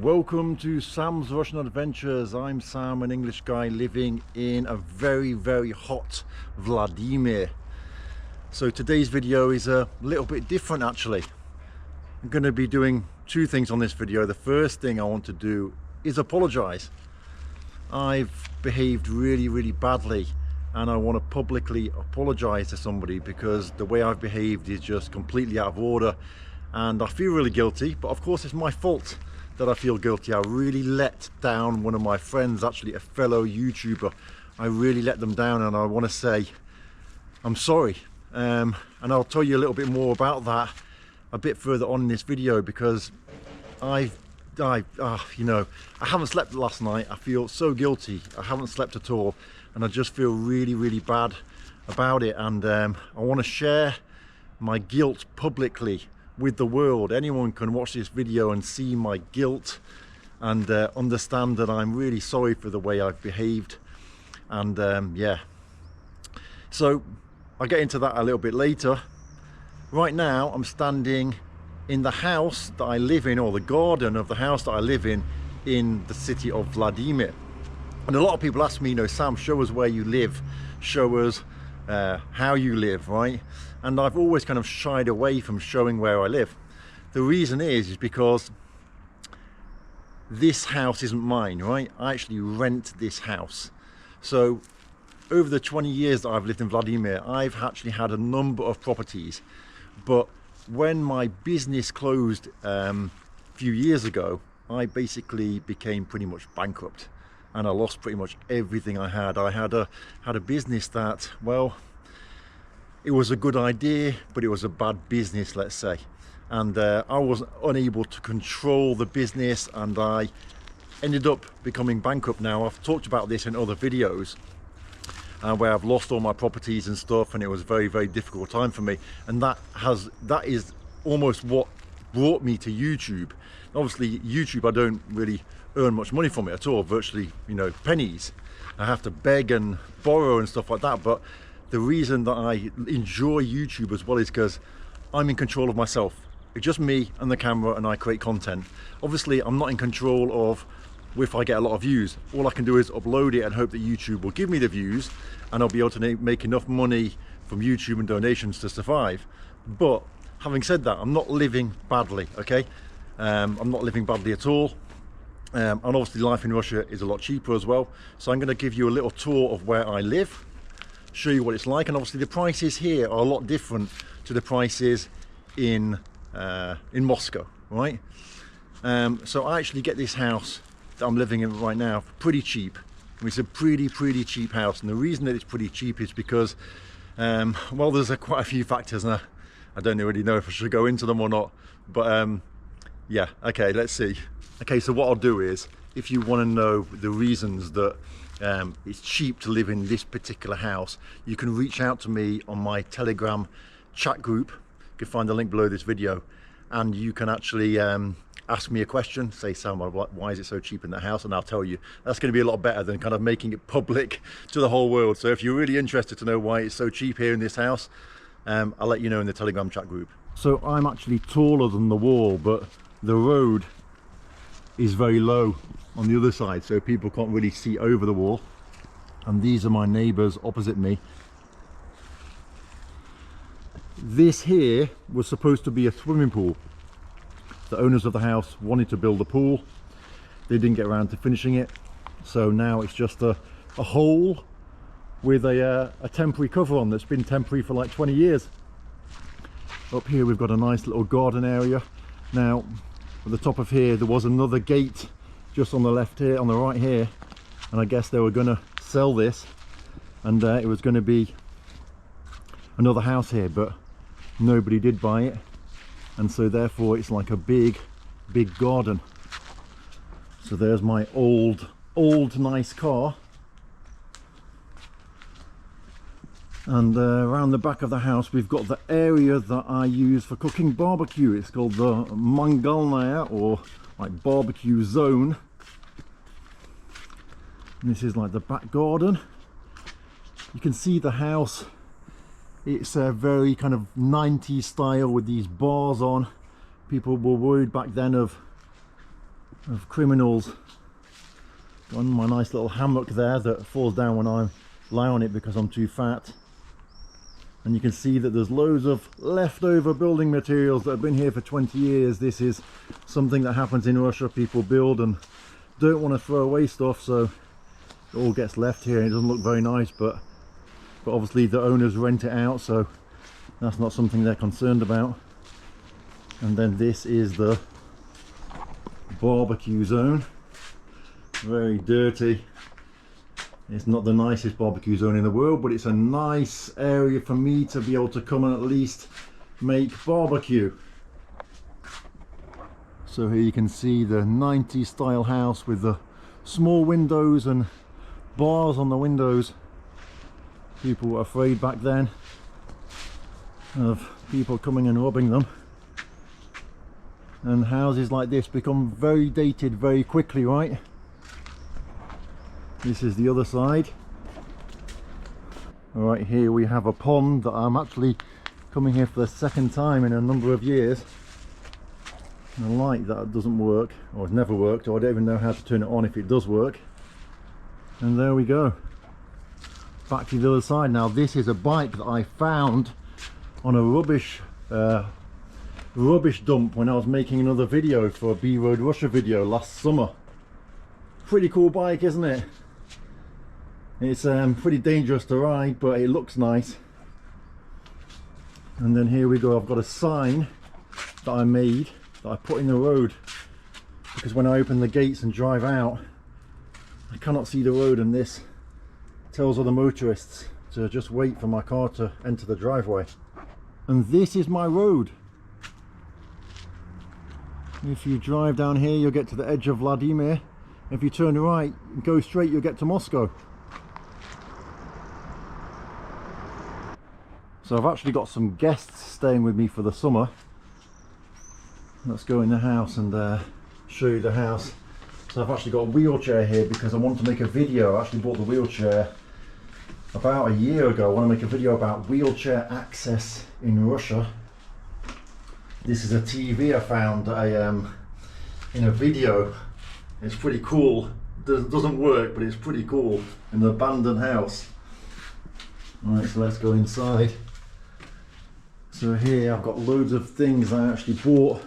Welcome to Sam's Russian Adventures. I'm Sam, an English guy living in a very hot Vladimir. So today's video is a little bit different actually. I'm going to be doing two things on this video. The first thing I want to do is apologize. I've behaved really badly and I want to publicly apologize to somebody because the way I've behaved is just completely out of order and I feel really guilty, but of course it's my fault that I feel guilty. I really let down one of my friends, actually a fellow YouTuber. I really let them down and I want to say I'm sorry. And I'll tell you a little bit more about that a bit further on in this video because I haven't slept last night. I feel so guilty. I haven't slept at all and I just feel really bad about it, and I want to share my guilt publicly with the world. Anyone can watch this video and see my guilt and understand that I'm really sorry for the way I've behaved. And yeah, so I'll get into that a little bit later. Right now I'm standing in the house that I live in, or the garden of the house that I live in the city of Vladimir. And a lot of people ask me, Sam, show us where you live, show us how you live, right? And I've always kind of shied away from showing where I live. The reason is because this house isn't mine, right? I actually rent this house. So over the 20 years that I've lived in Vladimir, I've actually had a number of properties. But when my business closed a few years ago, I basically became pretty much bankrupt and I lost pretty much everything I had. I had a business that, well, it was a good idea, but it was a bad business, let's say. And I was unable to control the business and I ended up becoming bankrupt. Now, I've talked about this in other videos where I've lost all my properties and stuff, and it was a very difficult time for me. And that is almost what brought me to YouTube. Obviously, YouTube, I don't really earn much money from it at all, virtually, pennies. I have to beg and borrow and stuff like that. But the reason that I enjoy YouTube as well is because I'm in control of myself. It's just me and the camera and I create content. Obviously, I'm not in control of if I get a lot of views. All I can do is upload it and hope that YouTube will give me the views and I'll be able to make enough money from YouTube and donations to survive. But having said that, I'm not living badly, okay? I'm not living badly at all. And obviously life in Russia is a lot cheaper as well. So I'm going to give you a little tour of where I live, show you what it's like, and obviously the prices here are a lot different to the prices in Moscow, right? So I actually get this house that I'm living in right now pretty cheap. It's a pretty cheap house, and the reason that it's pretty cheap is because well, there's quite a few factors, and I don't really know if I should go into them or not, but yeah, okay, let's see. Okay, so what I'll do is, if you want to know the reasons that it's cheap to live in this particular house, you can reach out to me on my Telegram chat group. You can find the link below this video, and you can actually ask me a question. Say, Sam, why is it so cheap in the house? And I'll tell you. That's going to be a lot better than kind of making it public to the whole world. So if you're really interested to know why it's so cheap here in this house, I'll let you know in the Telegram chat group. So I'm actually taller than the wall, but the road is very low on the other side, so people can't really see over the wall. And these are my neighbors opposite me. This here was supposed to be a swimming pool. The owners of the house wanted to build a pool. They didn't get around to finishing it, so now it's just a hole with a temporary cover on that's been temporary for like 20 years. Up here we've got a nice little garden area. Now at the top of here there was another gate just on the left here, on the right here, and I guess they were going to sell this, and it was going to be another house here, but nobody did buy it, and so therefore it's like a big garden. So there's my old nice car, and around the back of the house we've got the area that I use for cooking barbecue. It's called the mangalnaya, or like barbecue zone. And this is like the back garden. You can see the house, it's a very kind of 90s style with these bars on. People were worried back then of of criminals. Got my nice little hammock there that falls down when I lie on it because I'm too fat. And you can see that there's loads of leftover building materials that have been here for 20 years. This is something that happens in Russia. People build and don't want to throw away stuff, so it all gets left here. It doesn't look very nice, but obviously the owners rent it out, so that's not something they're concerned about. And then this is the barbecue zone. Very dirty. It's not the nicest barbecue zone in the world, but it's a nice area for me to be able to come and at least make barbecue. So here you can see the 90s style house with the small windows and bars on the windows. People were afraid back then of people coming and robbing them. And houses like this become very dated very quickly, right? This is the other side. Right here we have a pond that I'm actually coming here for the second time in a number of years. And a light that doesn't work, or it's never worked, or I don't even know how to turn it on if it does work. And there we go. Back to the other side. Now this is a bike that I found on a rubbish dump when I was making another video for a B-Road Russia video last summer. Pretty cool bike, isn't it? It's pretty dangerous to ride, but it looks nice. And then here we go. I've got a sign that I made that I put in the road because when I open the gates and drive out I cannot see the road, and this tells other motorists to just wait for my car to enter the driveway. And this is my road. If you drive down here you'll get to the edge of Vladimir. If you turn right and go straight you'll get to Moscow. So I've actually got some guests staying with me for the summer. Let's go in the house and show you the house. So I've actually got a wheelchair here because I want to make a video. I actually bought the wheelchair about a year ago. I want to make a video about wheelchair access in Russia. This is a TV I found in a video. It's pretty cool. It doesn't work, but it's pretty cool. In an abandoned house. Right, so let's go inside. So here I've got loads of things I actually bought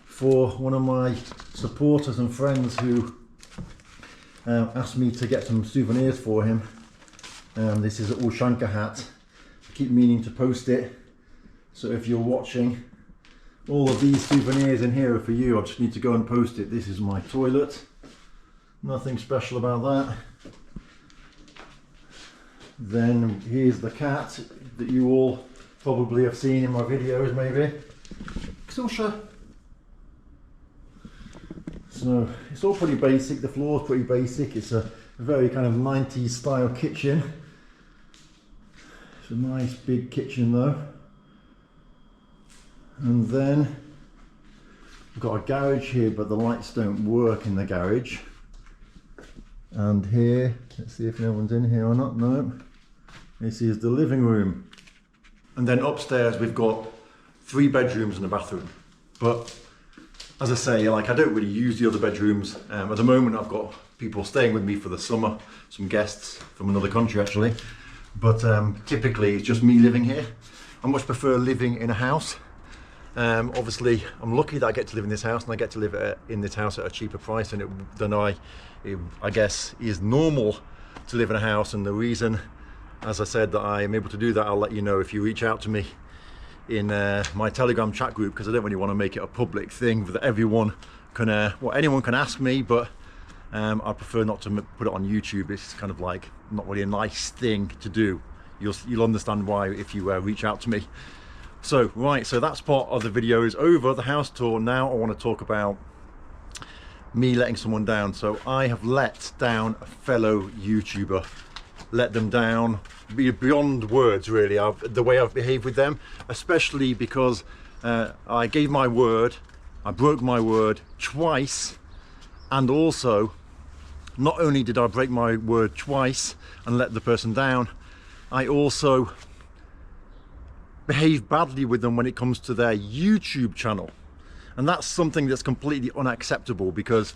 for one of my supporters and friends who asked me to get some souvenirs for him. This is a Ushanka hat. I keep meaning to post it. So if you're watching, all of these souvenirs in here are for you. I just need to go and post it. This is my toilet. Nothing special about that. Then here's the cat that you all probably have seen in my videos, maybe. Ksusha. So it's all pretty basic. The floor's pretty basic. It's a very kind of 90s style kitchen. It's a nice big kitchen though. And then we've got a garage here, but the lights don't work in the garage. And here, let's see if no one's in here or not. No. This is the living room. And then upstairs we've got 3 bedrooms and a bathroom. But as I say, like, I don't really use the other bedrooms. At the moment I've got people staying with me for the summer, some guests from another country actually. But typically it's just me living here. I much prefer living in a house. Obviously I'm lucky that I get to live in this house, and I get to live in this house at a cheaper price than I guess is normal to live in a house. And the reason, as I said, that I am able to do that, I'll let you know if you reach out to me in my Telegram chat group, because I don't really want to make it a public thing that everyone can, well, anyone can ask me, but I prefer not to put it on YouTube. It's kind of like not really a nice thing to do. You'll understand why if you reach out to me. So right, so that's part of the video is over, the house tour. Now I want to talk about me letting someone down. So I have let down a fellow YouTuber. Let them down beyond words, really. The way I've behaved with them, especially because I gave my word, I broke my word twice, and also not only did I break my word twice and let the person down, I also behave badly with them when it comes to their YouTube channel. And that's something that's completely unacceptable, because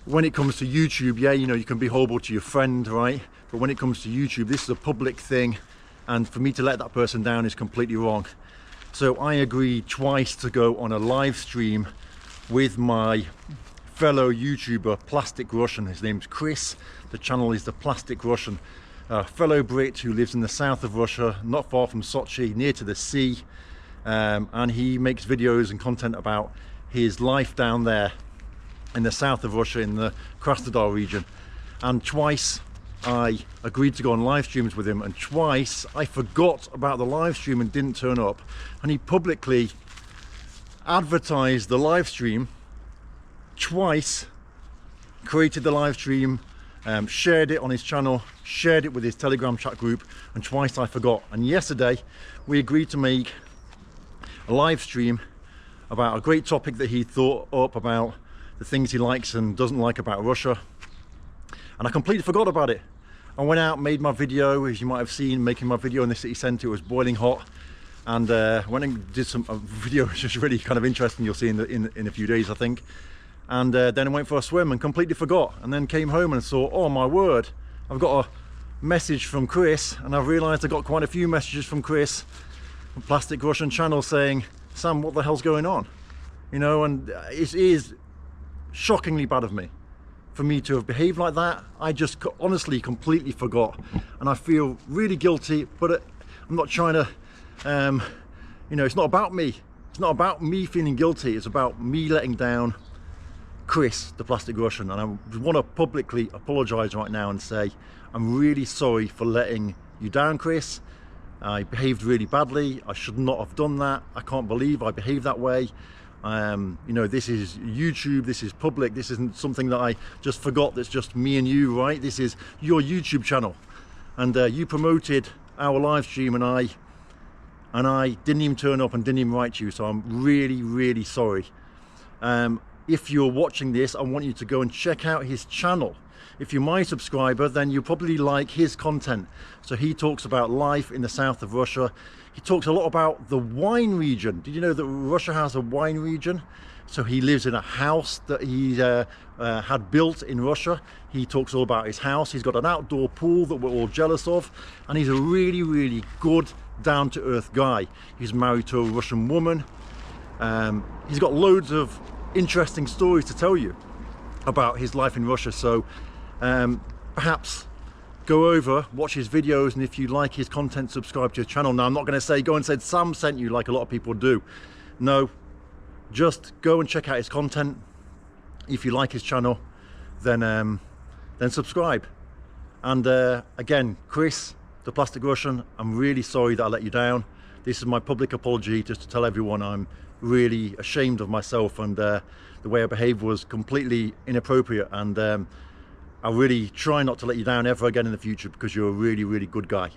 when it comes to YouTube, yeah, you know, you can be horrible to your friend, right? But when it comes to YouTube, this is a public thing, and for me to let that person down is completely wrong. So I agreed twice to go on a live stream with my fellow YouTuber, Plastic Russian. His name's Chris. The channel is the Plastic Russian. A fellow Brit who lives in the south of Russia, not far from Sochi, near to the sea. And he makes videos and content about his life down there in the south of Russia, in the Krasnodar region. And twice I agreed to go on live streams with him, and twice I forgot about the live stream and didn't turn up. And he publicly advertised the live stream, twice created the live stream, shared it on his channel, shared it with his Telegram chat group, and twice I forgot. And yesterday we agreed to make a live stream about a great topic that he thought up about the things he likes and doesn't like about Russia, and I completely forgot about it. I went out, made my video, as you might have seen, making my video in the city centre. It was boiling hot, and went and did some video which is really kind of interesting. You'll see in a few days, I think. And then I went for a swim and completely forgot, and then came home and saw, oh my word, I've got a message from Chris, and I've realised I got quite a few messages from Chris, from Plastic Russian channel, saying, Sam, what the hell's going on? You know, and it is shockingly bad of me for me to have behaved like that. I just honestly completely forgot, and I feel really guilty, but I'm not trying to, you know, it's not about me. It's not about me feeling guilty. It's about me letting down Chris, the Plastic Russian, and I want to publicly apologise right now and say I'm really sorry for letting you down, Chris. I behaved really badly. I should not have done that. I can't believe I behaved that way. You know, this is YouTube, this is public, this isn't something that I just forgot, that's just me and you, right? This is your YouTube channel, and you promoted our live stream, and I didn't even turn up and didn't even write to you, so I'm really, really sorry. If you're watching this, I want you to go and check out his channel. If you're my subscriber, then you probably like his content. So he talks about life in the south of Russia. He talks a lot about the wine region. Did you know that Russia has a wine region? So he lives in a house that he had built in Russia. He talks all about his house. He's got an outdoor pool that we're all jealous of. And he's a really, really good, down-to-earth guy. He's married to a Russian woman. He's got loads of interesting stories to tell you about his life in Russia. So perhaps go over, watch his videos, and if you like his content, subscribe to his channel. Now, I'm not going to say go and say Sam sent you like a lot of people do. No, just go and check out his content. If you like his channel, then subscribe. And again, Chris, the Plastic Russian, I'm really sorry that I let you down. This is my public apology, just to tell everyone I'm really ashamed of myself, and the way I behaved was completely inappropriate, and I really try not to let you down ever again in the future, because you're a really, really good guy.